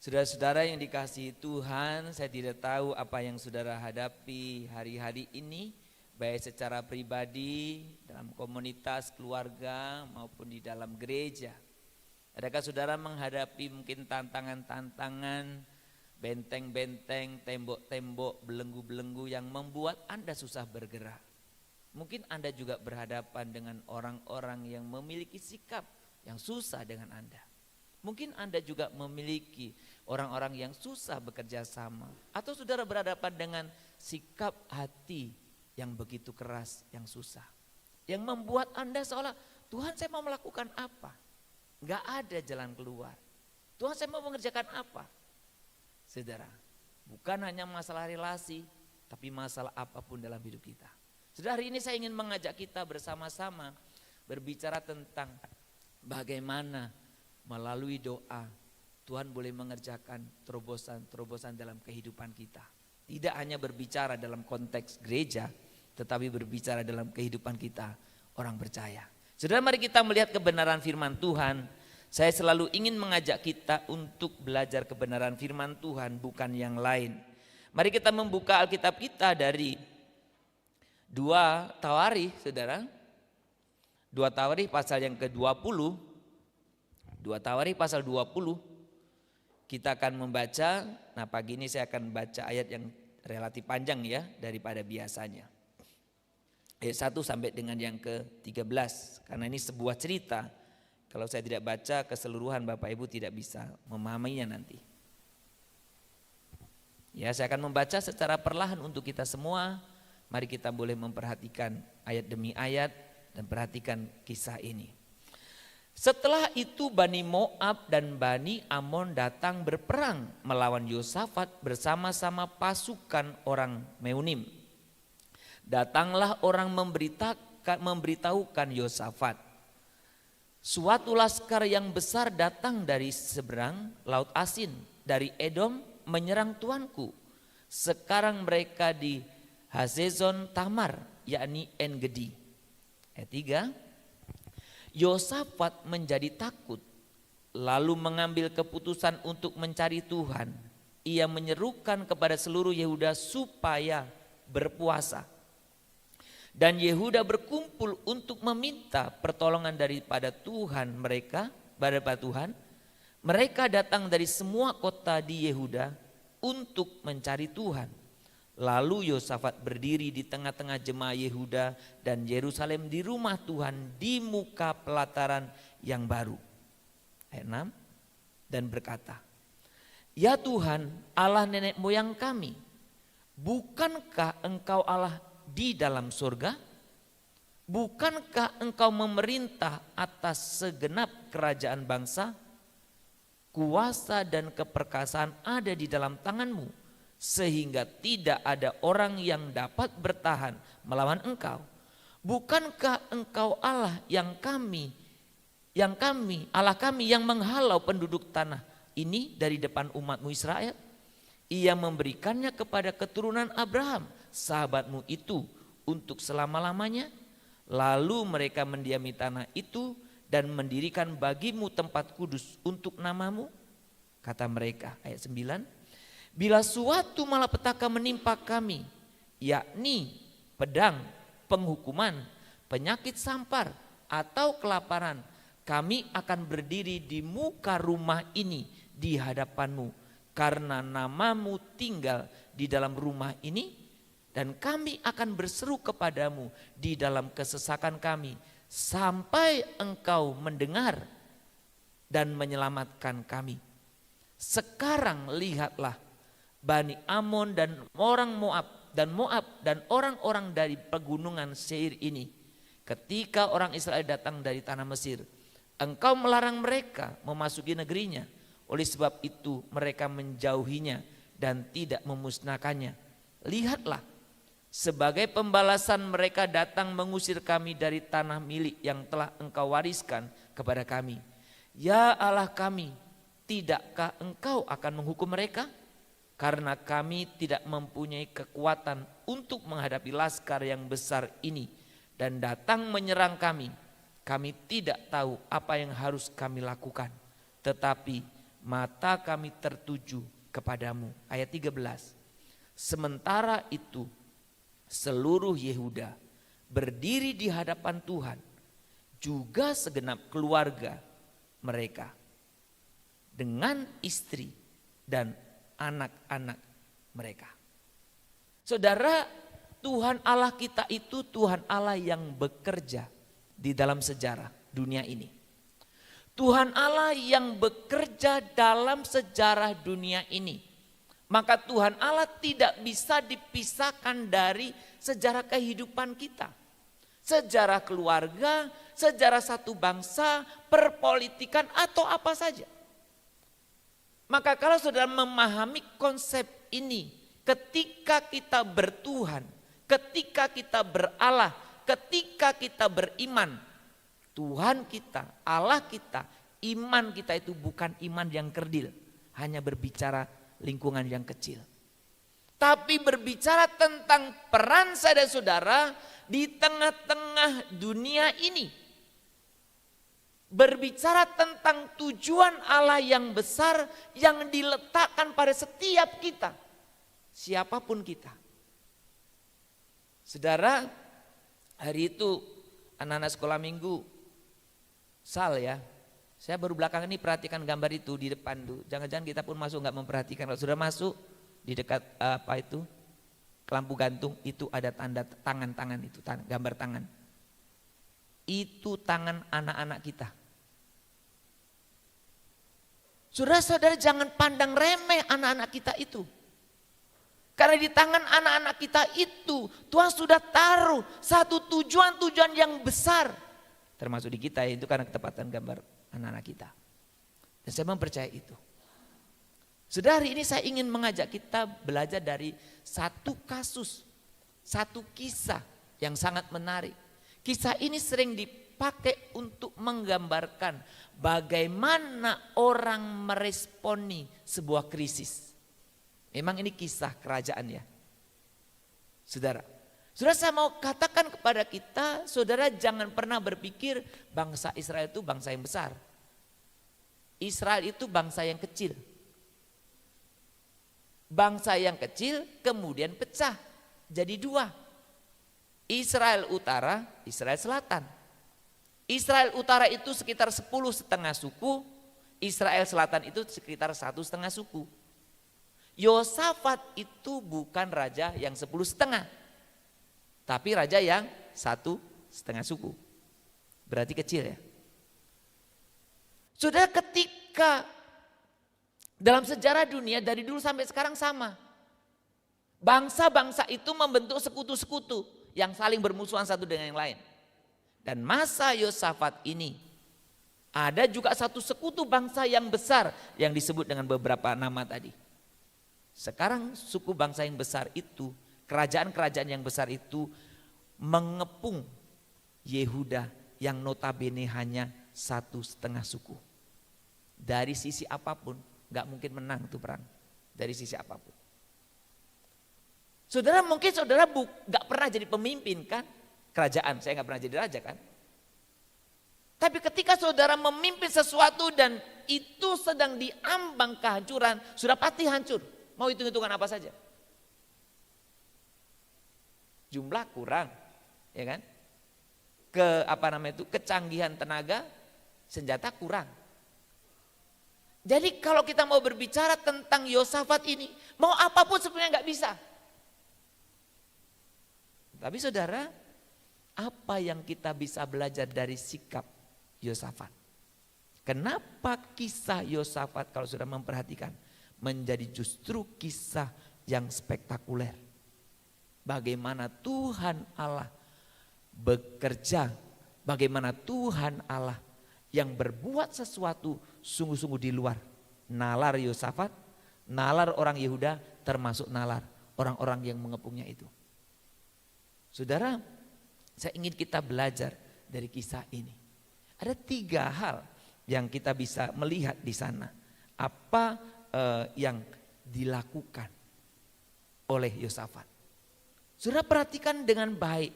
Saudara-saudara yang dikasihi Tuhan, saya tidak tahu apa yang saudara hadapi hari-hari ini, baik secara pribadi, dalam komunitas, keluarga, maupun di dalam gereja. Adakah saudara menghadapi mungkin tantangan-tantangan, benteng-benteng, tembok-tembok, belenggu-belenggu yang membuat Anda susah bergerak? Mungkin Anda juga berhadapan dengan orang-orang yang memiliki sikap yang susah dengan Anda. Mungkin Anda juga memiliki orang-orang yang susah bekerja sama. Atau saudara berhadapan dengan sikap hati yang begitu keras, yang susah. Yang membuat Anda seolah, Tuhan saya mau melakukan apa? Gak ada jalan keluar. Tuhan saya mau mengerjakan apa? Saudara, bukan hanya masalah relasi, tapi masalah apapun dalam hidup kita. Saudara, hari ini saya ingin mengajak kita bersama-sama berbicara tentang bagaimana melalui doa Tuhan boleh mengerjakan terobosan-terobosan dalam kehidupan kita. Tidak hanya berbicara dalam konteks gereja, tetapi berbicara dalam kehidupan kita orang percaya. Saudara, mari kita melihat kebenaran firman Tuhan. Saya selalu ingin mengajak kita untuk belajar kebenaran firman Tuhan, bukan yang lain. Mari kita membuka Alkitab kita dari 2 Tawarikh, saudara. 2 Tawarikh pasal yang ke-20. 2 Tawarikh pasal 20, kita akan membaca, nah pagi ini saya akan baca ayat yang relatif panjang ya daripada biasanya. Ayat 1 sampai dengan yang ke-13, karena ini sebuah cerita, kalau saya tidak baca keseluruhan Bapak Ibu tidak bisa memahaminya nanti. Ya, saya akan membaca secara perlahan untuk kita semua, mari kita boleh memperhatikan ayat demi ayat dan perhatikan kisah ini. Setelah itu Bani Moab dan Bani Amon datang berperang melawan Yosafat bersama-sama pasukan orang Meunim. Datanglah orang memberitahukan Yosafat, suatu laskar yang besar datang dari seberang Laut Asin, dari Edom menyerang tuanku. Sekarang mereka di Hazezon Tamar, yakni En-Gedi. Ayat 3. Yosafat menjadi takut, lalu mengambil keputusan untuk mencari Tuhan. Ia menyerukan kepada seluruh Yehuda supaya berpuasa. Dan Yehuda berkumpul untuk meminta pertolongan daripada Tuhan mereka, daripada Tuhan. Mereka datang dari semua kota di Yehuda untuk mencari Tuhan. Lalu Yosafat berdiri di tengah-tengah jemaah Yehuda dan Yerusalem di rumah Tuhan di muka pelataran yang baru. Ayat 6, dan berkata, Ya Tuhan Allah nenek moyang kami, bukankah engkau Allah di dalam surga? Bukankah engkau memerintah atas segenap kerajaan bangsa? Kuasa dan keperkasaan ada di dalam tanganmu, sehingga tidak ada orang yang dapat bertahan melawan engkau. Bukankah engkau Allah Allah kami yang menghalau penduduk tanah ini dari depan umatmu Israel? Ia memberikannya kepada keturunan Abraham, sahabatmu itu, untuk selama-lamanya. Lalu mereka mendiami tanah itu dan mendirikan bagimu tempat kudus untuk namamu. Kata mereka, ayat 9, bila suatu malapetaka menimpa kami, yakni pedang, penghukuman, penyakit sampar, atau kelaparan, kami akan berdiri di muka rumah ini di hadapanmu, karena namamu tinggal di dalam rumah ini, dan kami akan berseru kepadamu di dalam kesesakan kami, sampai engkau mendengar dan menyelamatkan kami. Sekarang lihatlah, Bani Amon dan orang Moab dan orang-orang dari pegunungan Seir ini, ketika orang Israel datang dari tanah Mesir, engkau melarang mereka memasuki negerinya. Oleh sebab itu mereka menjauhinya dan tidak memusnahkannya. Lihatlah, sebagai pembalasan mereka datang mengusir kami dari tanah milik yang telah engkau wariskan kepada kami. Ya Allah kami, tidakkah engkau akan menghukum mereka? Karena kami tidak mempunyai kekuatan untuk menghadapi laskar yang besar ini dan datang menyerang kami. Kami tidak tahu apa yang harus kami lakukan. Tetapi mata kami tertuju kepadamu. Ayat 13. Sementara itu seluruh Yehuda berdiri di hadapan Tuhan, juga segenap keluarga mereka dengan istri dan anak-anak mereka. Saudara, Tuhan Allah kita itu Tuhan Allah yang bekerja di dalam sejarah dunia ini. Tuhan Allah yang bekerja dalam sejarah dunia ini. Maka Tuhan Allah tidak bisa dipisahkan dari sejarah kehidupan kita. Sejarah keluarga, sejarah satu bangsa, perpolitikan atau apa saja. Maka kalau saudara memahami konsep ini, ketika kita bertuhan, ketika kita berAlah, ketika kita beriman, Tuhan kita, Allah kita, iman kita itu bukan iman yang kerdil, hanya berbicara lingkungan yang kecil. Tapi berbicara tentang peran saya dan saudara di tengah-tengah dunia ini. Berbicara tentang tujuan Allah yang besar yang diletakkan pada setiap kita. Siapapun kita. Saudara, hari itu anak-anak sekolah minggu, Sal ya, saya baru belakangan ini perhatikan gambar itu di depan tuh. Jangan-jangan kita pun masuk nggak memperhatikan. Kalau sudah masuk di dekat apa itu, lampu gantung itu ada tanda tangan-tangan itu, gambar tangan. Itu tangan anak-anak kita. Saudara-saudara jangan pandang remeh anak-anak kita itu. Karena di tangan anak-anak kita itu Tuhan sudah taruh satu tujuan-tujuan yang besar. Termasuk di kita itu karena ketepatan gambar anak-anak kita. Dan saya mempercayai itu. Saudara, hari ini saya ingin mengajak kita belajar dari satu kasus, satu kisah yang sangat menarik. Kisah ini sering dipakai untuk menggambarkan bagaimana orang meresponi sebuah krisis. Memang ini kisah kerajaan ya. Saudara, saya mau katakan kepada kita, saudara jangan pernah berpikir bangsa Israel itu bangsa yang besar. Israel itu bangsa yang kecil. Bangsa yang kecil kemudian pecah jadi dua. Israel Utara, Israel Selatan. Israel Utara itu sekitar 10,5 suku, Israel Selatan itu sekitar 1,5 suku. Yosafat itu bukan raja yang 10,5, tapi raja yang 1,5 suku. Berarti kecil ya. Sudah ketika dalam sejarah dunia dari dulu sampai sekarang sama. Bangsa-bangsa itu membentuk sekutu-sekutu yang saling bermusuhan satu dengan yang lain. Dan masa Yosafat ini ada juga satu sekutu bangsa yang besar yang disebut dengan beberapa nama tadi. Sekarang suku bangsa yang besar itu, kerajaan-kerajaan yang besar itu mengepung Yehuda yang notabene hanya 1,5 suku. Dari sisi apapun gak mungkin menang tuh perang, dari sisi apapun. Saudara mungkin saudara gak pernah jadi pemimpin kan, kerajaan, saya gak pernah jadi raja kan. Tapi ketika saudara memimpin sesuatu dan itu sedang diambang kehancuran, sudah pasti hancur. Mau hitung-hitungan apa saja. Jumlah kurang, ya kan? Kecanggihan tenaga, senjata kurang. Jadi kalau kita mau berbicara tentang Yosafat ini, mau apapun sebenarnya nggak bisa. Tapi saudara, apa yang kita bisa belajar dari sikap Yosafat? Kenapa kisah Yosafat kalau sudah memperhatikan menjadi justru kisah yang spektakuler? Bagaimana Tuhan Allah bekerja, bagaimana Tuhan Allah yang berbuat sesuatu sungguh-sungguh di luar nalar Yosafat, nalar orang Yehuda, termasuk nalar orang-orang yang mengepungnya itu. Saudara, saya ingin kita belajar dari kisah ini. Ada 3 hal yang kita bisa melihat di sana. Apa yang dilakukan oleh Yosafat. Saudara perhatikan dengan baik.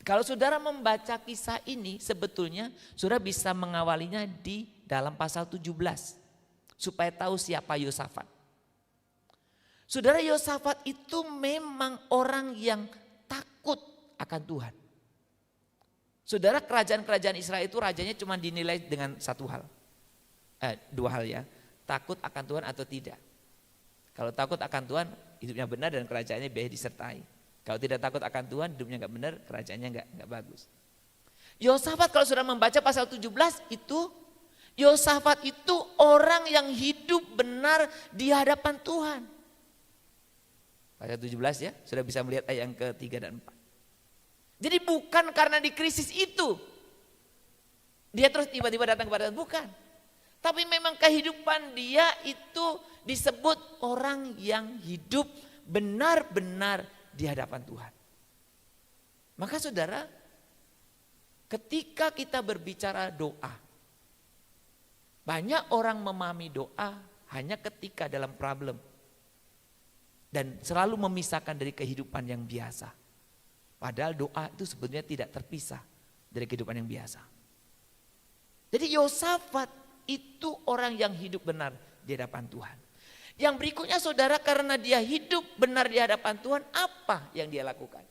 Kalau saudara membaca kisah ini sebetulnya saudara bisa mengawalinya di dalam pasal 17. supaya tahu siapa Yosafat. Saudara, Yosafat itu memang orang yang takut akan Tuhan. Saudara, kerajaan-kerajaan Israel itu rajanya cuma dinilai dengan dua hal ya. Takut akan Tuhan atau tidak. Kalau takut akan Tuhan, hidupnya benar dan kerajaannya biaya disertai. Kalau tidak takut akan Tuhan, hidupnya nggak benar, kerajaannya nggak bagus. Yosafat kalau sudah membaca pasal 17 itu, Yosafat itu orang yang hidup benar di hadapan Tuhan. Pasal 17 ya, sudah bisa melihat ayat yang ke-3 dan 4. Jadi bukan karena di krisis itu, dia terus tiba-tiba datang kepada Tuhan, bukan. Tapi memang kehidupan dia itu disebut orang yang hidup benar-benar di hadapan Tuhan. Maka saudara, ketika kita berbicara doa, banyak orang memahami doa hanya ketika dalam problem. Dan selalu memisahkan dari kehidupan yang biasa. Padahal doa itu sebetulnya tidak terpisah dari kehidupan yang biasa. Jadi Yosafat itu orang yang hidup benar di hadapan Tuhan. Yang berikutnya saudara, karena dia hidup benar di hadapan Tuhan, apa yang dia lakukan?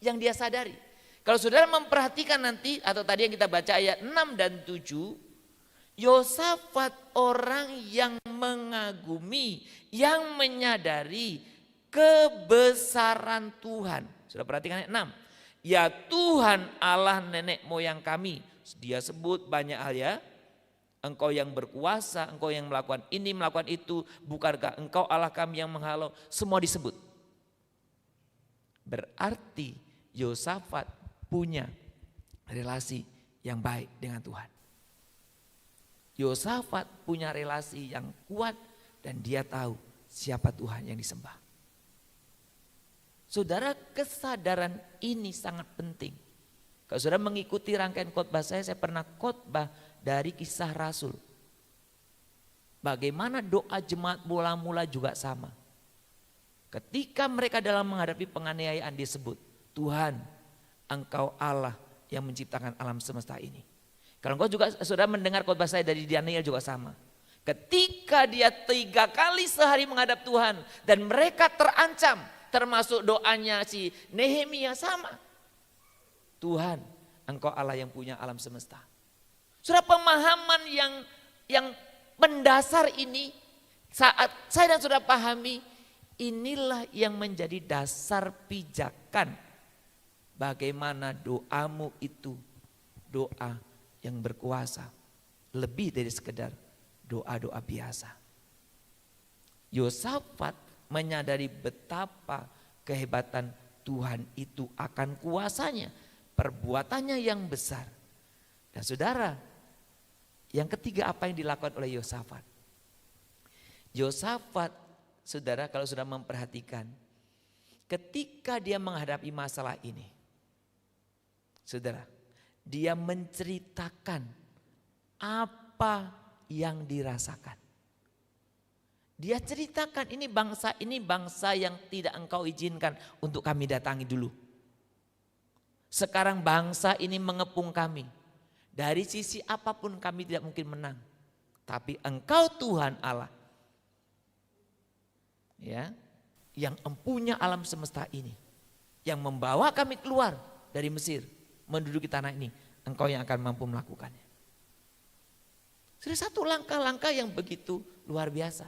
Yang dia sadari. Kalau saudara memperhatikan nanti, atau tadi yang kita baca ayat 6 dan 7, Yosafat orang yang mengagumi, yang menyadari kebesaran Tuhan. Sudah perhatikan ayat 6. Ya Tuhan Allah nenek moyang kami. Dia sebut banyak hal ya. Engkau yang berkuasa, engkau yang melakukan ini, melakukan itu. Bukankah engkau Allah kami yang menghalau? Semua disebut. Berarti Yosafat punya relasi yang baik dengan Tuhan. Yosafat punya relasi yang kuat dan dia tahu siapa Tuhan yang disembah. Saudara, kesadaran ini sangat penting. Kalau saudara mengikuti rangkaian khotbah saya pernah khotbah dari Kisah Rasul. Bagaimana doa jemaat mula-mula juga sama. Ketika mereka dalam menghadapi penganiayaan disebut, Tuhan, engkau Allah yang menciptakan alam semesta ini. Kalau engkau juga sudah mendengar khotbah saya dari Daniel juga sama. Ketika dia 3 kali sehari menghadap Tuhan dan mereka terancam, termasuk doanya si Nehemia sama. Tuhan, engkau Allah yang punya alam semesta. Sudah pemahaman yang mendasar ini, saat saya dan saudara pahami, inilah yang menjadi dasar pijakan bagaimana doamu itu doa yang berkuasa, lebih dari sekedar doa-doa biasa. Yosafat menyadari betapa kehebatan Tuhan itu akan kuasanya, perbuatannya yang besar. Dan saudara, yang ketiga apa yang dilakukan oleh Yosafat? Yosafat, saudara kalau sudah memperhatikan, ketika dia menghadapi masalah ini, saudara, dia menceritakan apa yang dirasakan. Dia ceritakan ini bangsa yang tidak engkau izinkan untuk kami datangi dulu. Sekarang bangsa ini mengepung kami. Dari sisi apapun kami tidak mungkin menang. Tapi engkau Tuhan Allah. Ya, yang empunya alam semesta ini. Yang membawa kami keluar dari Mesir. Menduduki tanah ini. Engkau yang akan mampu melakukannya. Sudah satu langkah-langkah yang begitu luar biasa.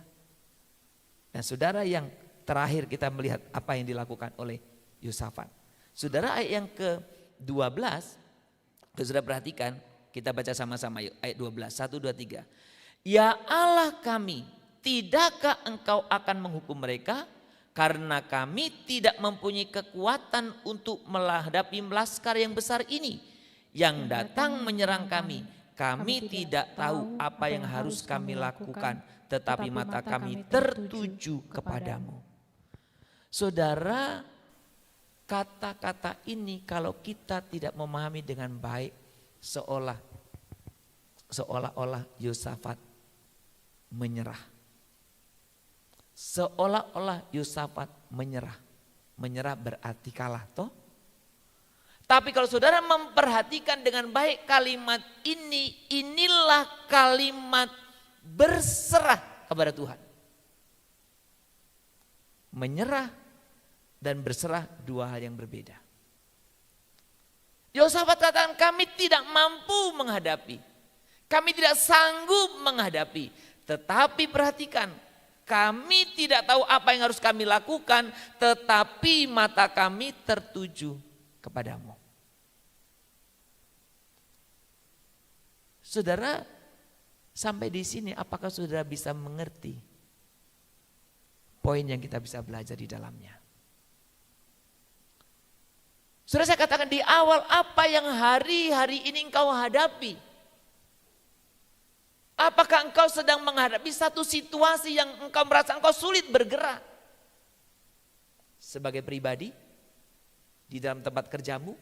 Dan saudara, yang terakhir kita melihat apa yang dilakukan oleh Yosafat. Saudara, ayat yang ke-12, saudara perhatikan, kita baca sama-sama yuk, ayat 12, 1, 2, 3. Ya Allah kami, tidakkah engkau akan menghukum mereka? Karena kami tidak mempunyai kekuatan untuk menghadapi laskar yang besar ini. Yang datang menyerang kami. Kami tidak tahu apa yang harus kami lakukan, tetapi mata kami tertuju kepadamu. Saudara, kata-kata ini kalau kita tidak memahami dengan baik, seolah-olah Yosafat menyerah. Seolah-olah Yosafat menyerah. Menyerah berarti kalah toh. Tapi kalau saudara memperhatikan dengan baik kalimat ini, inilah kalimat berserah kepada Tuhan. Menyerah dan berserah dua hal yang berbeda. Yosafat katakan kami tidak mampu menghadapi. Kami tidak sanggup menghadapi. Tetapi perhatikan, kami tidak tahu apa yang harus kami lakukan, tetapi mata kami tertuju kepadamu. Saudara, sampai di sini apakah saudara bisa mengerti poin yang kita bisa belajar di dalamnya? Saudara, saya katakan di awal, apa yang hari-hari ini engkau hadapi? Apakah engkau sedang menghadapi satu situasi yang engkau merasa engkau sulit bergerak? Sebagai pribadi, di dalam tempat kerjamu,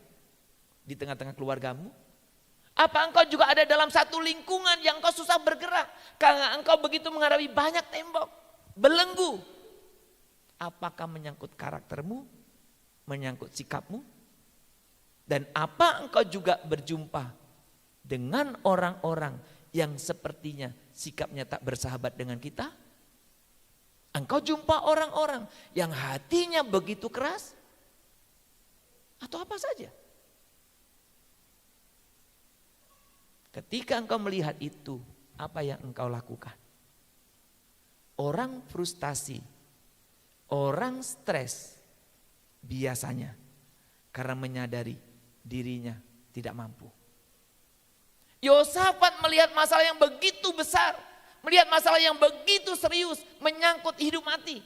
di tengah-tengah keluargamu? Apa engkau juga ada dalam satu lingkungan yang engkau susah bergerak? Karena engkau begitu menghadapi banyak tembok, belenggu. Apakah menyangkut karaktermu, menyangkut sikapmu? Dan apa engkau juga berjumpa dengan orang-orang yang sepertinya sikapnya tak bersahabat dengan kita? Engkau jumpa orang-orang yang hatinya begitu keras? Atau apa saja? Ketika engkau melihat itu, apa yang engkau lakukan? Orang frustasi, orang stres biasanya karena menyadari dirinya tidak mampu. Yosafat melihat masalah yang begitu besar, melihat masalah yang begitu serius, menyangkut hidup mati.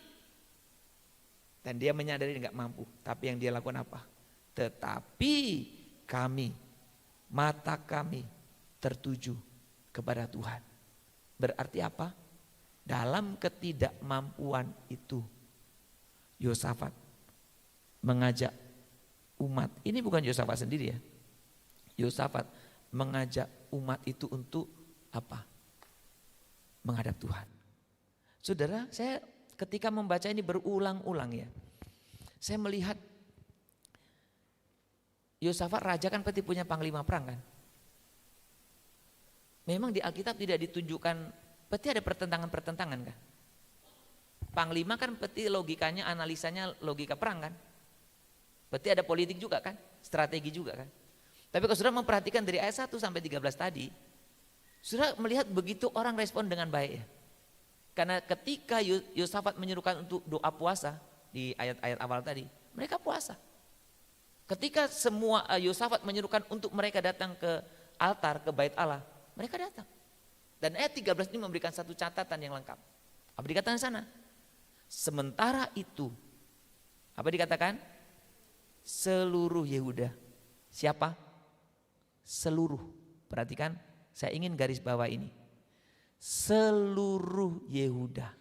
Dan dia menyadari enggak mampu, tapi yang dia lakukan apa? Tetapi kami, mata kami tertuju kepada Tuhan. Berarti apa? Dalam ketidakmampuan itu, Yosafat mengajak umat, ini bukan Yosafat sendiri ya. Yosafat mengajak umat itu untuk apa? Menghadap Tuhan. Saudara, saya ketika membaca ini berulang-ulang ya. Saya melihat Yosafat raja kan pasti punya panglima perang kan. Memang di Alkitab tidak ditunjukkan, pasti ada pertentangan-pertentangan kan. Panglima kan pasti logikanya, analisanya logika perang kan. Berarti ada politik juga kan, strategi juga kan. Tapi kalau saudara memperhatikan dari ayat 1 sampai 13 tadi, saudara melihat begitu orang respon dengan baik ya. Karena ketika Yosafat menyuruhkan untuk doa puasa di ayat-ayat awal tadi, mereka puasa. Ketika semua Yosafat menyuruhkan untuk mereka datang ke altar, ke bait Allah, mereka datang. Dan ayat 13 ini memberikan satu catatan yang lengkap. Apa dikatakan di sana? Sementara itu, apa dikatakan? Seluruh Yehuda. Siapa? Seluruh. Perhatikan, saya ingin garis bawah ini. Seluruh Yehuda.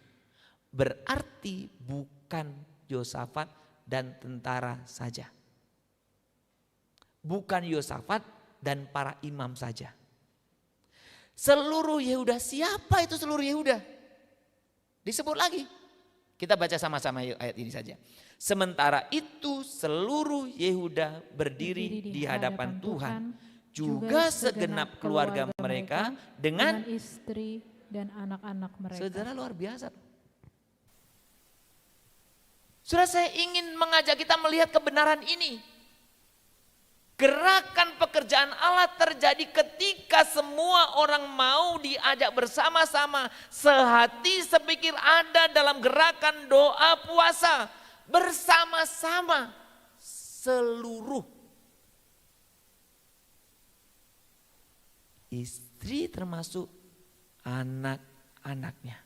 Berarti bukan Yosafat dan tentara saja. Bukan Yosafat dan para imam saja. Seluruh Yehuda. Siapa itu seluruh Yehuda? Disebut lagi. Kita baca sama-sama ayat ini saja. Sementara itu seluruh Yehuda berdiri di hadapan Tuhan, juga segenap keluarga mereka dengan istri dan anak-anak mereka. Saudara, luar biasa. Saudara, saya ingin mengajak kita melihat kebenaran ini. Gerakan pekerjaan Allah terjadi ketika semua orang mau diajak bersama-sama, sehati sepikir ada dalam gerakan doa puasa bersama-sama seluruh istri termasuk anak-anaknya.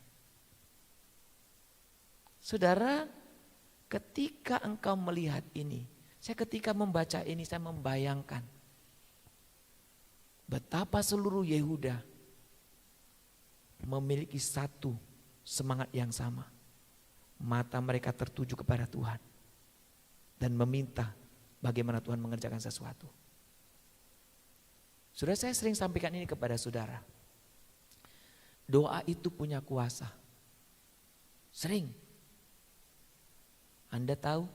Saudara, ketika engkau melihat ini, saya ketika membaca ini saya membayangkan betapa seluruh Yehuda memiliki satu semangat yang sama. Mata mereka tertuju kepada Tuhan dan meminta bagaimana Tuhan mengerjakan sesuatu. Saudara, saya sering sampaikan ini kepada saudara. Doa itu punya kuasa. Sering. Anda tahu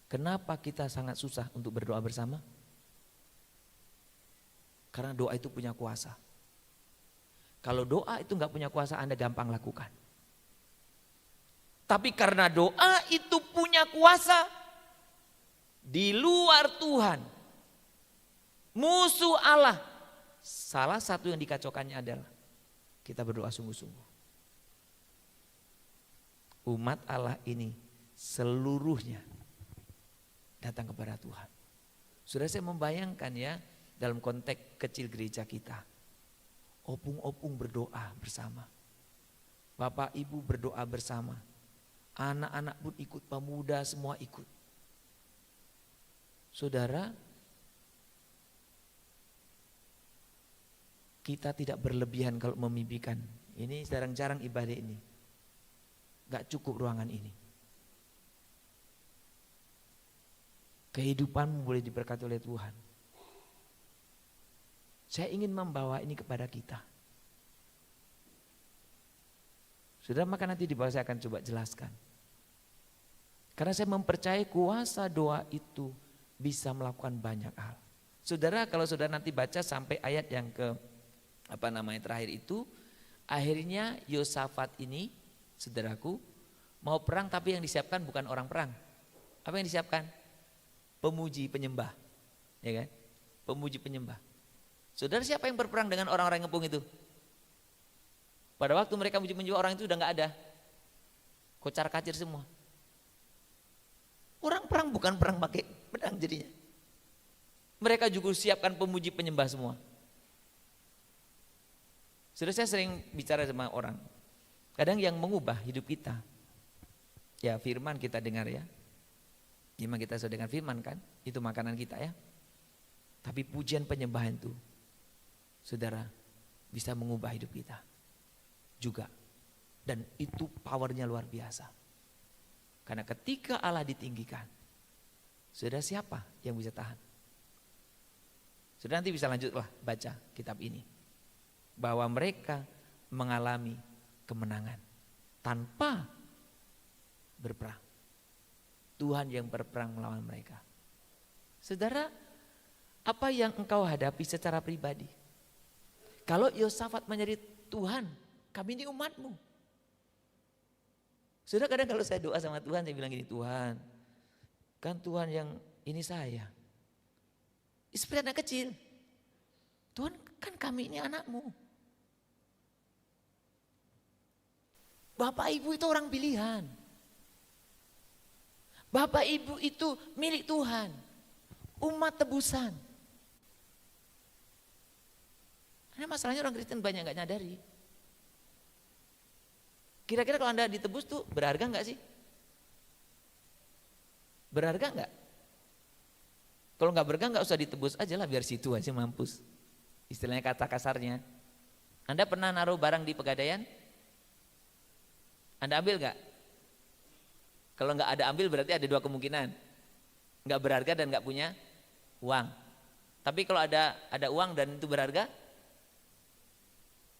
kenapa kita sangat susah untuk berdoa bersama? Karena doa itu punya kuasa. Kalau doa itu nggak punya kuasa, Anda gampang lakukan. Tapi karena doa itu punya kuasa di luar Tuhan, musuh Allah, salah satu yang dikacaukannya adalah kita berdoa sungguh-sungguh. Umat Allah ini seluruhnya datang kepada Tuhan. Sudah saya membayangkan ya, dalam konteks kecil gereja kita, opung-opung berdoa bersama, bapak ibu berdoa bersama, anak-anak pun ikut, pemuda semua ikut. Saudara, kita tidak berlebihan kalau memimpikan. Ini jarang-jarang ibadah ini. Gak cukup ruangan ini. Kehidupanmu boleh diberkati oleh Tuhan. Saya ingin membawa ini kepada kita. Sudah, maka nanti di bawah saya akan coba jelaskan. Karena saya mempercayai kuasa doa itu bisa melakukan banyak hal. Saudara, kalau saudara nanti baca sampai ayat yang ke terakhir itu, akhirnya Yosafat ini, saudaraku, mau perang tapi yang disiapkan bukan orang perang. Apa yang disiapkan? Pemuji penyembah, ya kan? Pemuji penyembah. Saudara, siapa yang berperang dengan orang-orang ngepung itu? Pada waktu mereka memuji penyembah, orang itu udah nggak ada, kocar kacir semua. Orang perang bukan perang pakai pedang jadinya. Mereka juga siapkan pemuji penyembah semua. Sudah, saya sering bicara sama orang, kadang yang mengubah hidup kita, ya firman kita dengar ya. Memang kita sudah dengar firman kan, itu makanan kita ya. Tapi pujian penyembahan itu, saudara, bisa mengubah hidup kita juga. Dan itu powernya luar biasa. Karena ketika Allah ditinggikan, saudara, siapa yang bisa tahan? Saudara nanti bisa lanjutlah baca kitab ini. Bahwa mereka mengalami kemenangan tanpa berperang. Tuhan yang berperang melawan mereka. Saudara, apa yang engkau hadapi secara pribadi? Kalau Yosafat menjadi Tuhan, kami ini umatmu. Saudara, kadang kalau saya doa sama Tuhan, saya bilang gini, Tuhan, kan Tuhan yang ini saya. Seperti anak kecil. Tuhan, kan kami ini anakmu. Bapak ibu itu orang pilihan. Bapak ibu itu milik Tuhan. Umat tebusan. Ini masalahnya orang Kristen banyak gak nyadari. Kira-kira kalau Anda ditebus tuh berharga gak sih? Berharga gak? Kalau gak berharga gak usah ditebus aja lah, biar situ aja mampus. Istilahnya kata kasarnya. Anda pernah naruh barang di Pegadaian? Anda ambil gak? Kalau nggak ada ambil berarti ada dua kemungkinan, nggak berharga dan nggak punya uang. Tapi kalau ada uang dan itu berharga,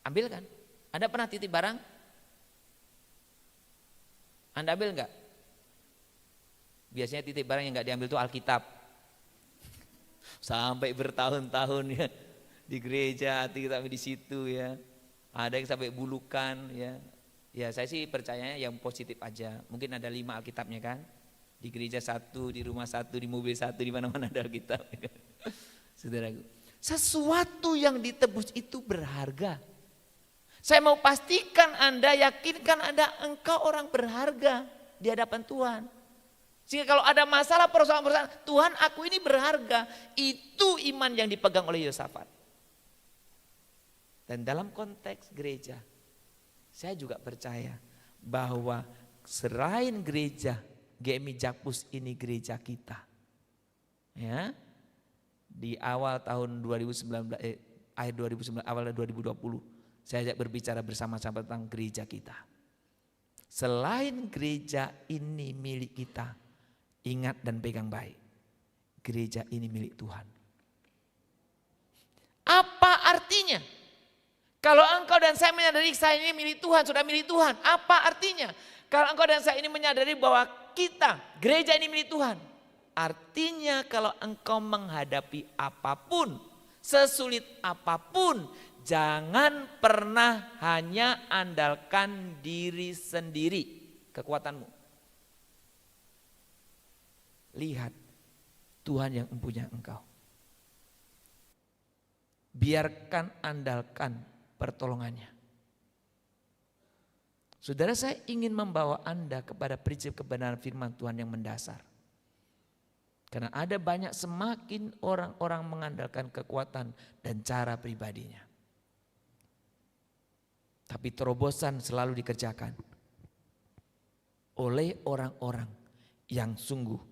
ambil kan? Anda pernah titip barang? Anda ambil nggak? Biasanya titip barang yang nggak diambil itu Alkitab. Sampai bertahun-tahun ya di gereja, Alkitab di situ ya. Ada yang sampai bulukan ya. Ya saya sih percayanya yang positif aja. Mungkin ada 5 Alkitabnya kan. Di gereja 1, di rumah 1, di mobil 1, di mana-mana ada Alkitab. Saudaraku, sesuatu yang ditebus itu berharga. Saya mau pastikan Anda, yakinkan Anda, engkau orang berharga di hadapan Tuhan. Sehingga kalau ada masalah persoalan-persoalan, Tuhan aku ini berharga. Itu iman yang dipegang oleh Yosafat. Dan dalam konteks gereja, saya juga percaya bahwa selain gereja GMI Jakpus ini gereja kita. Ya. Di awal tahun 2019 akhir 2019 awal 2020 saya ajak berbicara bersama-sama tentang gereja kita. Selain gereja ini milik kita, ingat dan pegang baik. Gereja ini milik Tuhan. Apa artinya? Kalau engkau dan saya menyadari saya ini milik Tuhan, sudah milik Tuhan. Apa artinya? Kalau engkau dan saya ini menyadari bahwa kita, gereja ini milik Tuhan. Artinya kalau engkau menghadapi apapun, sesulit apapun, jangan pernah hanya andalkan diri sendiri, kekuatanmu. Lihat Tuhan yang mempunyai engkau. Biarkan andalkan pertolongannya. Saudara, saya ingin membawa Anda kepada prinsip kebenaran firman Tuhan yang mendasar. Karena ada banyak semakin orang-orang mengandalkan kekuatan dan cara pribadinya. Tapi terobosan selalu dikerjakan oleh orang-orang yang sungguh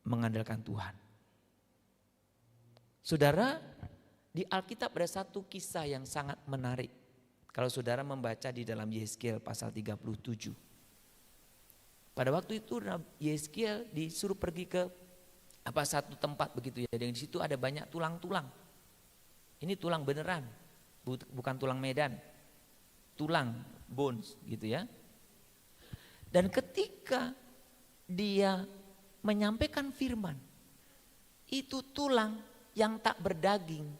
mengandalkan Tuhan. Saudara, di Alkitab ada satu kisah yang sangat menarik. Kalau saudara membaca di dalam Yeskel pasal 37. Pada waktu itu Yeskel disuruh pergi ke satu tempat begitu ya. Dan di situ ada banyak tulang-tulang. Ini tulang beneran, bukan tulang Medan. Tulang, bones gitu ya. Dan ketika dia menyampaikan firman, itu tulang yang tak berdaging,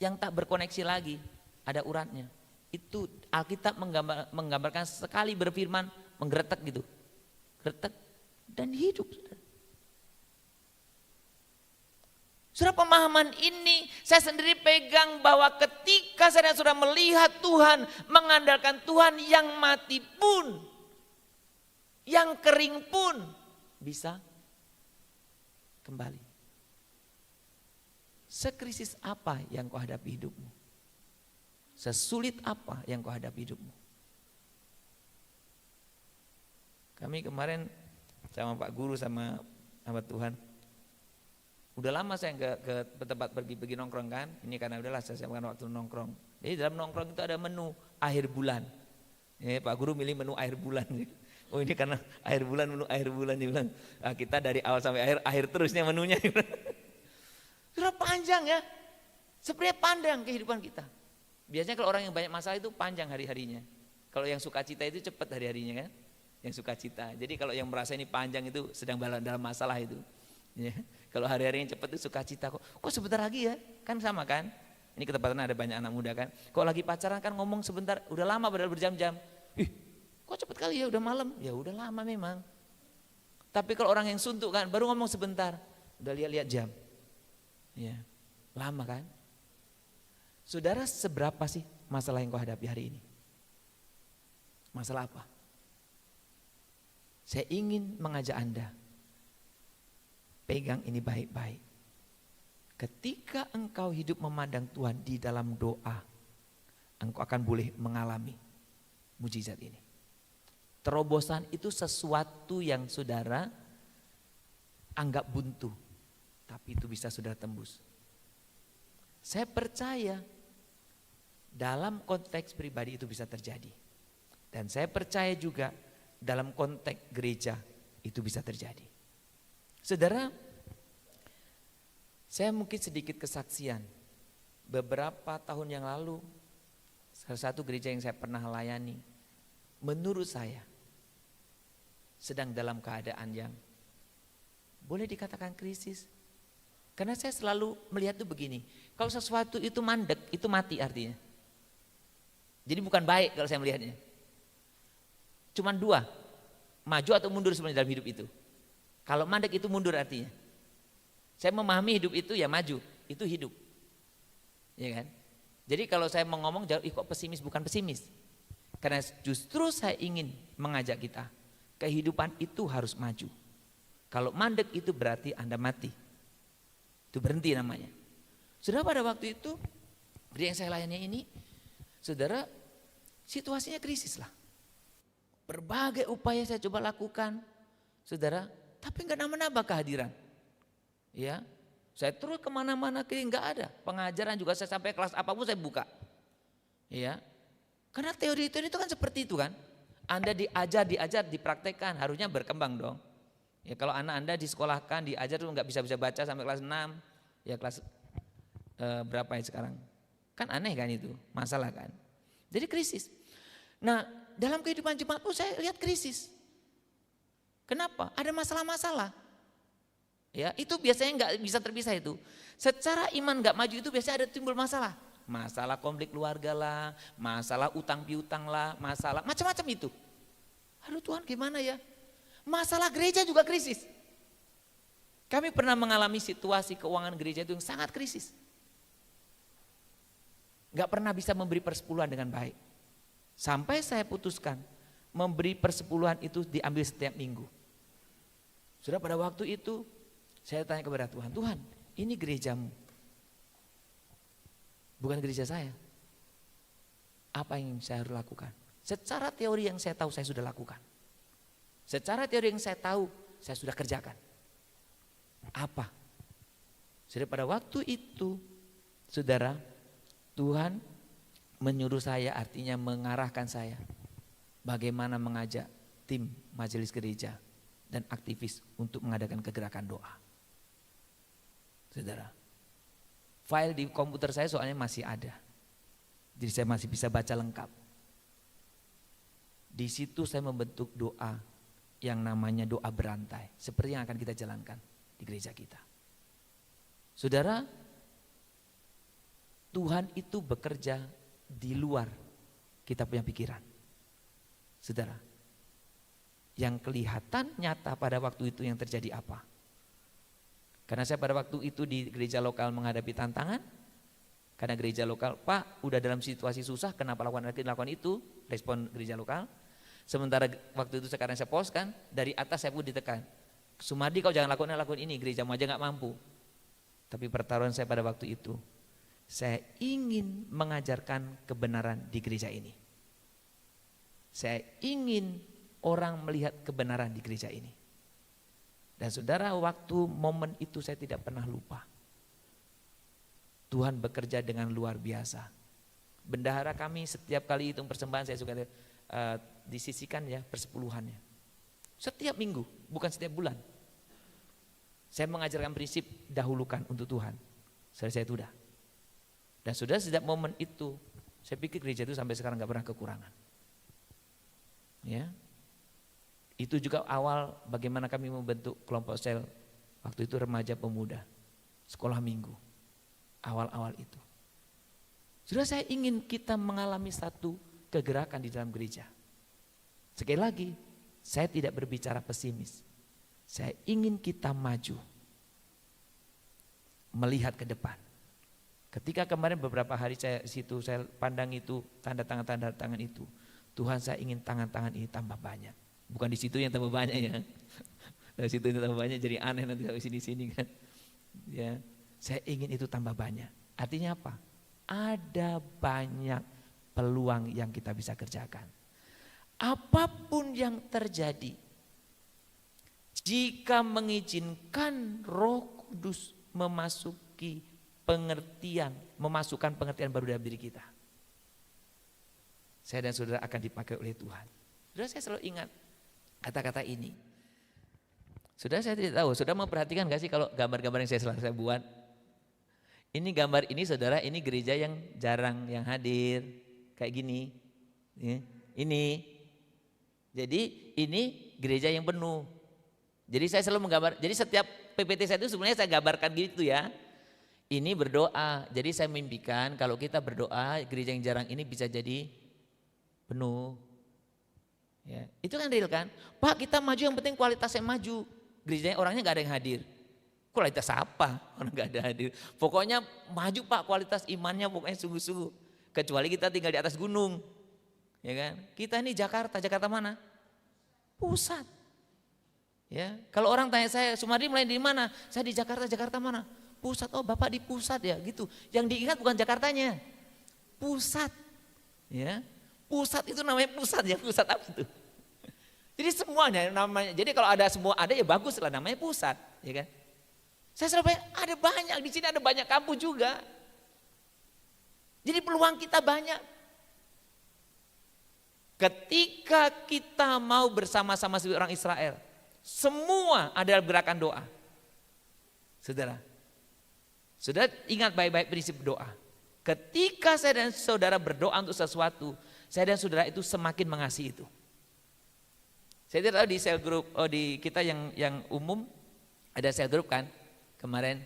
yang tak berkoneksi lagi, ada uratnya. Itu Alkitab menggambarkan sekali berfirman, menggeretak gitu. Geretak dan hidup. Saudara, pemahaman ini saya sendiri pegang bahwa ketika saya sudah melihat Tuhan, mengandalkan Tuhan, yang mati pun, yang kering pun bisa kembali. Sekrisis apa yang kau hadapi hidupmu? Sesulit apa yang kau hadapi hidupmu? Kami kemarin sama Pak Guru sama Tuhan, udah lama saya nggak ke tempat pergi nongkrong kan. Ini karena udahlah saya siapkan waktu nongkrong. Jadi dalam nongkrong itu ada menu akhir bulan. Ya, Pak Guru milih menu akhir bulan. Oh ini karena akhir bulan, menu akhir bulan. Dia bilang, kita dari awal sampai akhir terusnya menunya. Sudah panjang ya. Sebenarnya panjang kehidupan kita. Biasanya kalau orang yang banyak masalah itu panjang hari-harinya. Kalau yang sukacita itu cepat hari-harinya kan. Yang sukacita. Jadi kalau yang merasa ini panjang itu sedang dalam masalah itu. Ya. Kalau hari-hari yang cepat itu sukacita, kok sebentar lagi ya, kan sama kan? Ini ketepatan ada banyak anak muda kan. Kok lagi pacaran kan ngomong sebentar, udah lama padahal berjam-jam. Kok cepet kali ya, udah malam. Ya udah lama memang. Tapi kalau orang yang suntuk kan, baru ngomong sebentar, udah lihat-lihat jam. Ya, lama kan? Saudara, seberapa sih masalah yang kau hadapi hari ini? Masalah apa? Saya ingin mengajak Anda, pegang ini baik-baik. Ketika engkau hidup memandang Tuhan di dalam doa, engkau akan boleh mengalami mujizat ini. Terobosan itu sesuatu yang saudara anggap buntu, tapi itu bisa saudara tembus. Saya percaya dalam konteks pribadi itu bisa terjadi. Dan saya percaya juga dalam konteks gereja itu bisa terjadi. Saudara, saya mungkin sedikit kesaksian. Beberapa tahun yang lalu, salah satu gereja yang saya pernah layani, menurut saya sedang dalam keadaan yang boleh dikatakan krisis. Karena saya selalu melihat itu begini, kalau sesuatu itu mandek, itu mati artinya. Jadi bukan baik kalau saya melihatnya. Cuman dua, maju atau mundur sebenarnya dalam hidup itu. Kalau mandek itu mundur artinya. Saya memahami hidup itu ya maju, itu hidup. Ya kan? Jadi kalau saya mau ngomong jauh, kok pesimis, bukan pesimis. Karena justru saya ingin mengajak kita, kehidupan itu harus maju. Kalau mandek itu berarti Anda mati. Itu berhenti namanya. Saudara, pada waktu itu, yang saya layani ini, saudara, situasinya krisis lah. Berbagai upaya saya coba lakukan, saudara, tapi enggak nambah-nambah kehadiran. Ya, saya terus kemana-mana enggak ada. Pengajaran juga saya sampai kelas apapun saya buka. Ya, karena teori-teori itu kan seperti itu kan. Anda diajar, dipraktekkan, harusnya berkembang dong. Ya kalau anak Anda disekolahkan, diajar tuh enggak bisa baca sampai kelas 6, ya kelas berapa ya sekarang? Kan aneh kan itu, masalah kan. Jadi krisis. Nah, dalam kehidupan jemaat pun saya lihat krisis. Kenapa? Ada masalah-masalah. Ya, itu biasanya enggak bisa terpisah itu. Secara iman enggak maju itu biasanya ada timbul masalah. masalah konflik keluarga lah, masalah utang piutang lah, masalah macam-macam itu. Aduh Tuhan gimana ya? Masalah gereja juga krisis. Kami pernah mengalami situasi keuangan gereja itu yang sangat krisis. Gak pernah bisa memberi persepuluhan dengan baik. Sampai saya putuskan memberi persepuluhan itu diambil setiap minggu. Sudah pada waktu itu saya tanya kepada Tuhan, Tuhan ini gerejamu, bukan gereja saya. Apa yang saya harus lakukan? Secara teori yang saya tahu saya sudah lakukan. Secara teori yang saya tahu saya sudah kerjakan. Apa? Sudah pada waktu itu, saudara, Tuhan menyuruh saya, artinya mengarahkan saya bagaimana mengajak tim majelis gereja dan aktivis untuk mengadakan kegerakan doa. Saudara, file di komputer saya soalnya masih ada, jadi saya masih bisa baca lengkap. Di situ saya membentuk doa yang namanya doa berantai, seperti yang akan kita jalankan di gereja kita. Saudara, Tuhan itu bekerja di luar kita punya pikiran. Saudara, yang kelihatan nyata pada waktu itu yang terjadi apa? Karena saya pada waktu itu di gereja lokal menghadapi tantangan, karena gereja lokal, Pak udah dalam situasi susah, kenapa lakukan itu, respon gereja lokal. Sementara waktu itu sekarang saya poskan, dari atas saya pun ditekan, Sumardi kau jangan lakukan ini, gerejamu aja gak mampu. Tapi pertaruhan saya pada waktu itu, saya ingin mengajarkan kebenaran di gereja ini. Saya ingin orang melihat kebenaran di gereja ini. Dan saudara, waktu momen itu saya tidak pernah lupa. Tuhan bekerja dengan luar biasa. Bendahara kami setiap kali hitung persembahan saya suka disisikan ya persepuluhannya. Setiap minggu, bukan setiap bulan. Saya mengajarkan prinsip dahulukan untuk Tuhan. Selesai itu udah. Dan sudah sejak momen itu, saya pikir gereja itu sampai sekarang gak pernah kekurangan. Ya, itu juga awal bagaimana kami membentuk kelompok sel waktu itu remaja pemuda, sekolah minggu, awal-awal itu. Sudah saya ingin kita mengalami satu kegerakan di dalam gereja. Sekali lagi, saya tidak berbicara pesimis. Saya ingin kita maju, melihat ke depan. Ketika kemarin beberapa hari saya situ, saya pandang itu tanda tangan itu. Tuhan, saya ingin tangan-tangan ini tambah banyak. Bukan di situ yang tambah banyak ya. Dari situ yang tambah banyak jadi aneh nanti kalau sini kan. Ya, saya ingin itu tambah banyak. Artinya apa? Ada banyak peluang yang kita bisa kerjakan. Apapun yang terjadi, jika mengizinkan Roh Kudus memasuki pengertian, memasukkan pengertian baru dalam diri kita, saya dan saudara akan dipakai oleh Tuhan. Saudara, saya selalu ingat kata-kata ini. Saudara, saya tidak tahu, saudara memperhatikan gak sih kalau gambar-gambar yang saya buat? Ini gambar ini saudara, ini gereja yang jarang yang hadir, kayak gini. Ya, ini, jadi ini gereja yang penuh. Jadi saya selalu menggambar, jadi setiap PPT saya itu sebenarnya saya gambarkan gitu ya. Ini berdoa, jadi saya mimpikan kalau kita berdoa gereja yang jarang ini bisa jadi penuh. Ya, itu kan real kan? Pak, kita maju yang penting kualitasnya maju. Gerejanya orangnya gak ada yang hadir. Kualitas apa? Orang gak ada hadir. Pokoknya maju Pak, kualitas imannya pokoknya sungguh-sungguh. Kecuali kita tinggal di atas gunung. Ya kan? Kita ini Jakarta mana? Pusat. Ya, kalau orang tanya saya, Sumardi mulai di mana? Saya di Jakarta mana? Pusat. Oh, Bapak di pusat ya, gitu. Yang diingat bukan Jakartanya. Pusat. Ya. Pusat itu namanya pusat ya, pusat apa itu? Jadi semuanya namanya, jadi kalau ada semua ada ya bagus lah, namanya pusat, ya kan? Saya selalu bilang, ada banyak di sini, ada banyak kampus juga. Jadi peluang kita banyak. Ketika kita mau bersama-sama seperti orang Israel, semua adalah gerakan doa. Saudara, saudara ingat baik-baik prinsip doa. Ketika saya dan saudara berdoa untuk sesuatu, saya dan saudara itu semakin mengasihi itu. Saya tidak tahu di sel group, di kita yang umum ada sel group kan kemarin.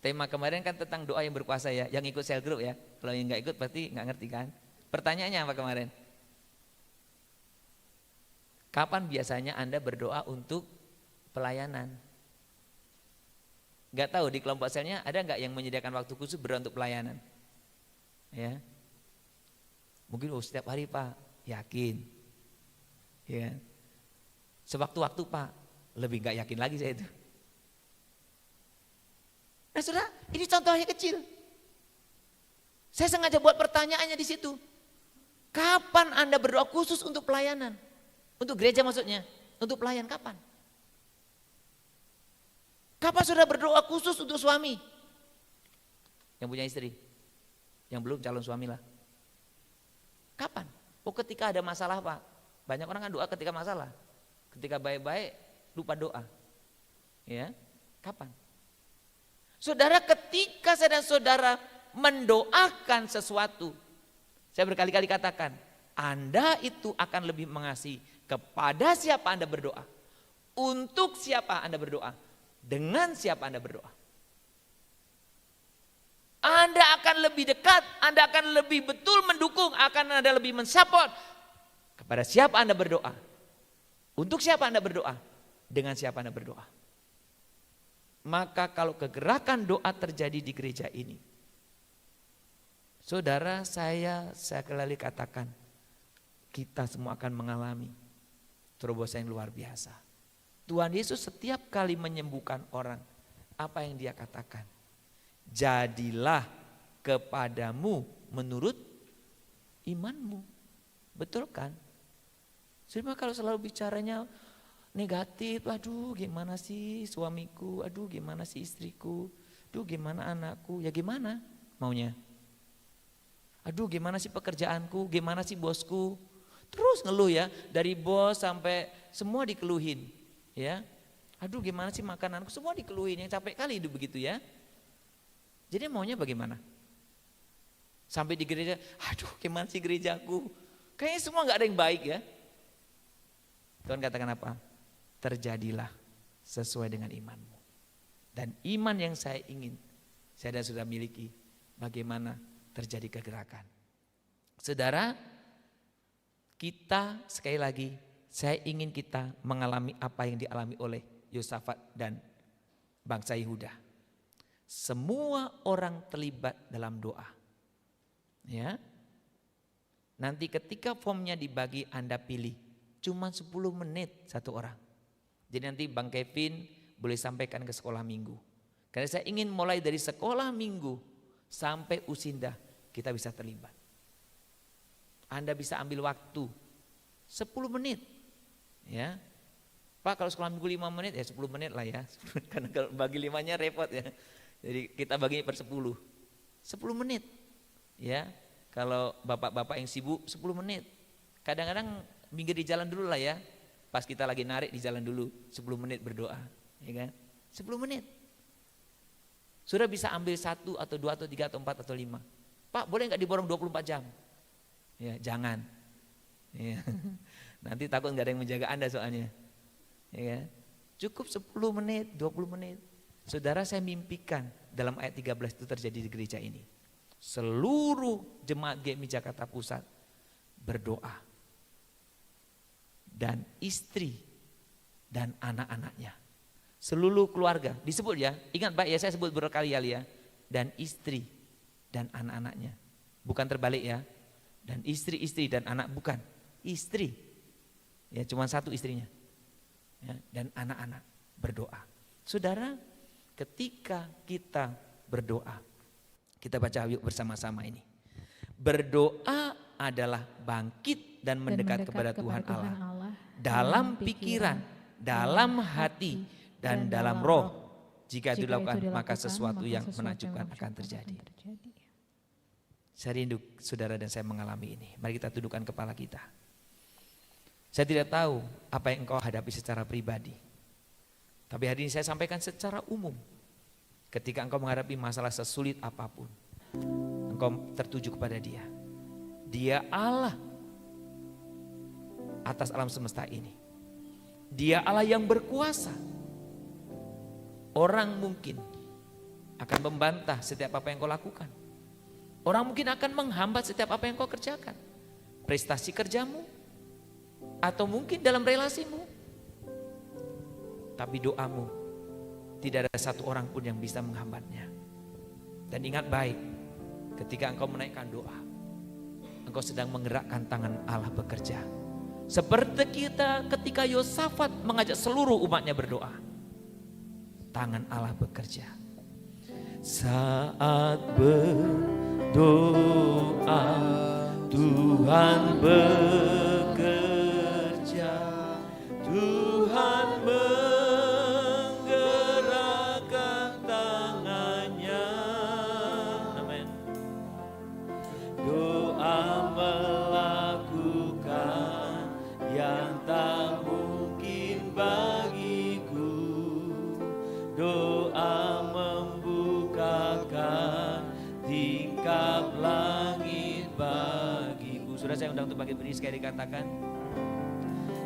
Tema kemarin kan tentang doa yang berkuasa ya, yang ikut sel group ya. Kalau yang nggak ikut pasti nggak ngerti kan. Pertanyaannya apa kemarin? Kapan biasanya Anda berdoa untuk pelayanan? Nggak tahu di kelompok selnya ada nggak yang menyediakan waktu khusus berdoa untuk pelayanan? Ya, mungkin setiap hari Pak, yakin, ya. Sewaktu-waktu Pak, lebih nggak yakin lagi saya itu. Nah saudara, ini contohnya kecil. Saya sengaja buat pertanyaannya di situ. Kapan Anda berdoa khusus untuk pelayanan? Untuk gereja maksudnya, untuk pelayan kapan? Kapan saudara berdoa khusus untuk suami? Yang punya istri, yang belum calon suami lah. Kapan? Oh ketika ada masalah Pak. Banyak orang kan doa ketika masalah. Ketika baik-baik lupa doa. Ya, kapan? Saudara ketika saya dan saudara mendoakan sesuatu. Saya berkali-kali katakan, Anda itu akan lebih mengasihi kepada siapa Anda berdoa. Untuk siapa Anda berdoa. Dengan siapa Anda berdoa. Anda akan lebih dekat, Anda akan lebih betul mendukung, akan Anda lebih mensupport kepada siapa Anda berdoa. Untuk siapa Anda berdoa? Dengan siapa Anda berdoa. Maka kalau kegerakan doa terjadi di gereja ini, saudara saya kembali katakan, kita semua akan mengalami terobosan yang luar biasa. Tuhan Yesus setiap kali menyembuhkan orang, apa yang dia katakan? Jadilah kepadamu menurut imanmu. Betul kan? Sebenarnya kalau selalu bicaranya negatif, aduh gimana sih suamiku, aduh gimana sih istriku, aduh gimana anakku, ya gimana maunya? Aduh gimana sih pekerjaanku, gimana sih bosku? Terus ngeluh ya, dari bos sampai semua dikeluhin ya. Aduh gimana sih makananku, semua dikeluhin, yang capek kali hidup begitu ya. Jadi maunya bagaimana? Sampai di gereja, aduh gimana sih gerejaku? Kayaknya semua gak ada yang baik ya. Tuhan katakan apa? Terjadilah sesuai dengan imanmu. Dan iman yang saya ingin, saya dan saudara miliki, bagaimana terjadi kegerakan. Saudara, kita sekali lagi, saya ingin kita mengalami apa yang dialami oleh Yosafat dan bangsa Yehuda. Semua orang terlibat dalam doa. Ya. Nanti ketika formnya dibagi Anda pilih, cuma 10 menit satu orang. Jadi nanti Bang Kevin boleh sampaikan ke sekolah minggu. Karena saya ingin mulai dari sekolah minggu sampai usinda kita bisa terlibat. Anda bisa ambil waktu 10 menit. Ya. Pak kalau sekolah minggu 5 menit ya 10 menit lah ya. Karena kalau bagi 5-nya repot ya. Jadi kita bagi per 10. 10 menit. Ya. Kalau bapak-bapak yang sibuk 10 menit. Kadang-kadang minggir di jalan dulu lah ya. Pas kita lagi narik di jalan dulu 10 menit berdoa, ya kan? 10 menit. Sudah bisa ambil 1 atau 2 atau 3 atau 4 atau 5. Pak, boleh enggak diborong 24 jam? Ya, jangan. Ya. Nanti takut enggak ada yang menjaga Anda soalnya. Ya kan? Cukup 10 menit, 20 menit. Saudara, saya mimpikan dalam ayat 13 itu terjadi di gereja ini. Seluruh jemaat GMI Jakarta Pusat berdoa. Dan istri dan anak-anaknya. Seluruh keluarga disebut ya. Ingat Pak ya, saya sebut berkali-kali ya. Dan istri dan anak-anaknya. Bukan terbalik ya. Dan istri dan anak, bukan. Istri. Ya cuma satu istrinya. Ya, dan anak-anak berdoa. Saudara, ketika kita berdoa, kita baca yuk bersama-sama ini. Berdoa adalah bangkit dan mendekat kepada Tuhan Allah dalam pikiran, dalam hati, dan dalam roh. Jika itu dilakukan, maka sesuatu yang menakjubkan akan terjadi. Saya rindu saudara dan saya mengalami ini. Mari kita tundukkan kepala kita. Saya tidak tahu apa yang engkau hadapi secara pribadi. Tapi hari ini saya sampaikan secara umum. Ketika engkau menghadapi masalah sesulit apapun, engkau tertuju kepada Dia. Dia Allah atas alam semesta ini. Dia Allah yang berkuasa. Orang mungkin akan membantah setiap apa yang kau lakukan. Orang mungkin akan menghambat setiap apa yang kau kerjakan. Prestasi kerjamu, atau mungkin dalam relasimu. Tapi doamu, tidak ada satu orang pun yang bisa menghambatnya. Dan ingat baik, ketika engkau menaikkan doa, engkau sedang menggerakkan tangan Allah bekerja. Seperti kita ketika Yosafat mengajak seluruh umatnya berdoa. Tangan Allah bekerja. Saat berdoa, Tuhan bekerja. Tuhan menggerakkan tangannya. Amin. Doa melakukan yang tak mungkin bagiku. Doa membukakan tingkap langit bagiku. Sudah saya undang untuk bangkit berdiri sekali dikatakan.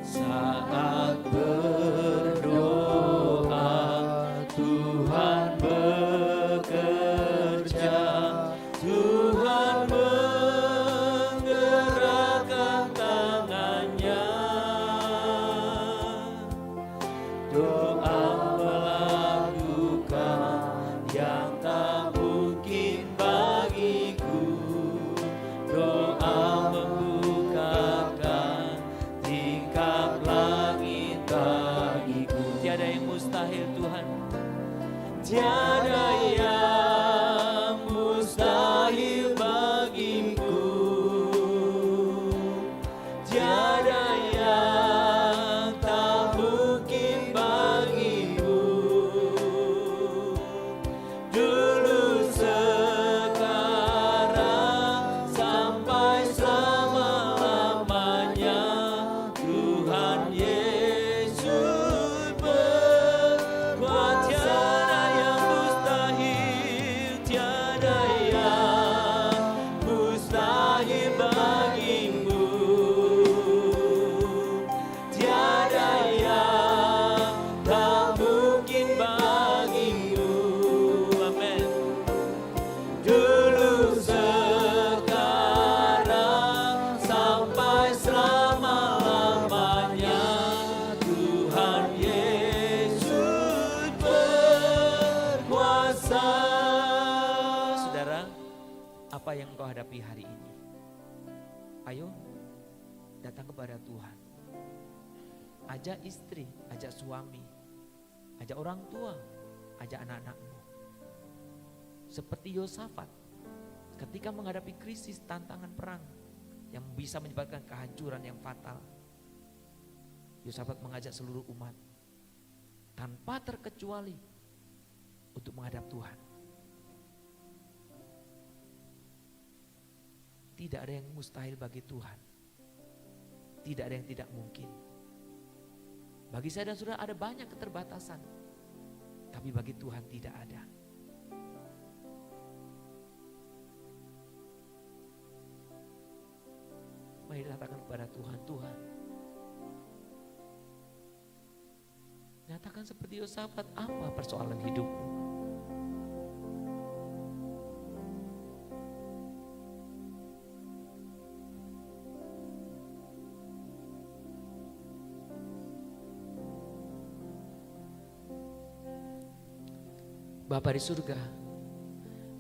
Saat berdoa, Tuhan bekerja. Tuhan menggerakkan tangannya. Doa melakukan yang tak mungkin bagiku. Doa membukakan tingkap langit bagiku. Tiada yang mustahil Tuhan. Tiada yang mustahil bagiku. Tiada yang tak mungkin bagimu. Dulu sekarang sampai selama-lamanya, Tuhan Yesus berbuat. Tiada yang mustahil, tiada yang mustahil bagimu. Tiada yang tak mungkin bagimu. Amin. Dulu sekarang sampai selama-lamanya, Tuhan Yesus berkuasa. Saudara, apa yang engkau hadapi hari ini? Ayo datang kepada Tuhan. Ajak istri, ajak suami, ajak orang tua, ajak anak-anakmu. Seperti Yosafat, ketika menghadapi krisis tantangan perang yang bisa menyebabkan kehancuran yang fatal, Yosafat mengajak seluruh umat tanpa terkecuali untuk menghadap Tuhan. Tidak ada yang mustahil bagi Tuhan. Tidak ada yang tidak mungkin. Bagi saya dan saudara ada banyak keterbatasan, tapi bagi Tuhan tidak ada. Mari katakan kepada Tuhan, Tuhan, nyatakan seperti Yosafat, apa persoalan hidupmu? Bapa di surga,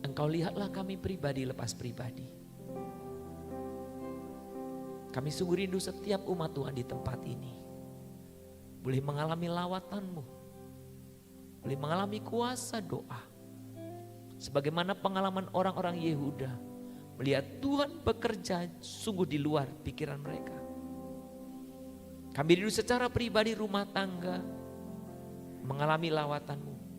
Engkau lihatlah kami pribadi lepas pribadi. Kami sungguh rindu setiap umat Tuhan di tempat ini boleh mengalami lawatan-Mu, boleh mengalami kuasa doa. Sebagaimana pengalaman orang-orang Yehuda melihat Tuhan bekerja sungguh di luar pikiran mereka. Kami rindu secara pribadi rumah tangga mengalami lawatan-Mu.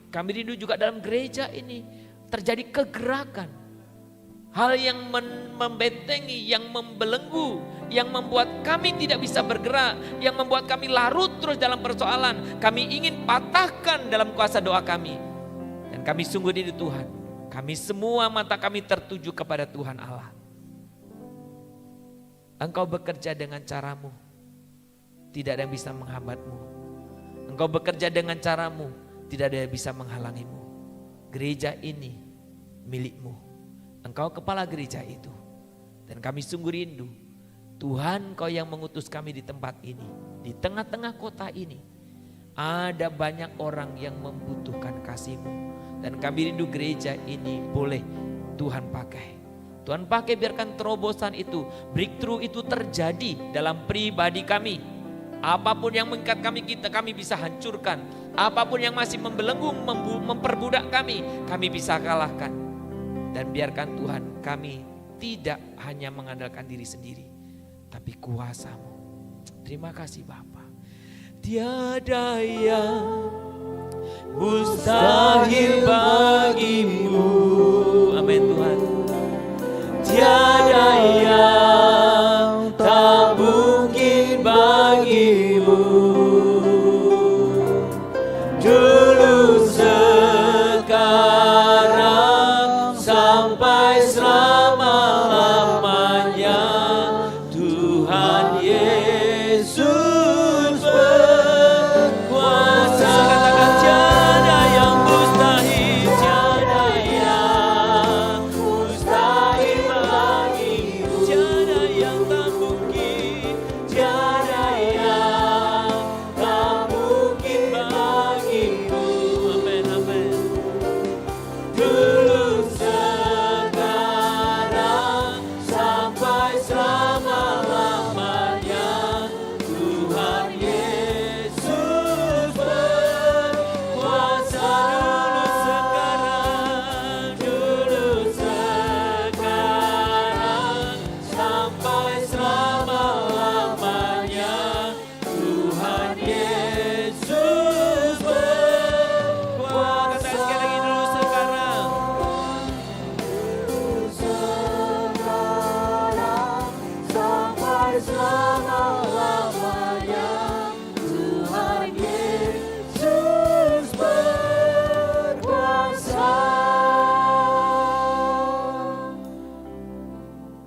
Kami rindu juga dalam gereja ini terjadi kegerakan. Hal yang membentengi, yang membelenggu, yang membuat kami tidak bisa bergerak, yang membuat kami larut terus dalam persoalan. Kami ingin patahkan dalam kuasa doa kami. Dan kami sungguh rindu Tuhan. Kami semua mata kami tertuju kepada Tuhan Allah. Engkau bekerja dengan caramu. Tidak ada yang bisa menghambatmu. Engkau bekerja dengan caramu. Tidak ada yang bisa menghalangimu. Gereja ini milikmu. Engkau kepala gereja itu. Dan kami sungguh rindu, Tuhan Kau yang mengutus kami di tempat ini, di tengah-tengah kota ini. Ada banyak orang yang membutuhkan kasih-Mu. Dan kami rindu gereja ini boleh Tuhan pakai. Tuhan pakai, biarkan terobosan itu, breakthrough itu terjadi dalam pribadi kami. Apapun yang mengikat kami bisa hancurkan. Apapun yang masih membelenggu, memperbudak kami bisa kalahkan. Dan biarkan Tuhan kami tidak hanya mengandalkan diri sendiri, tapi kuasa-Mu. Terima kasih Bapa. Tiada yang mustahil bagimu.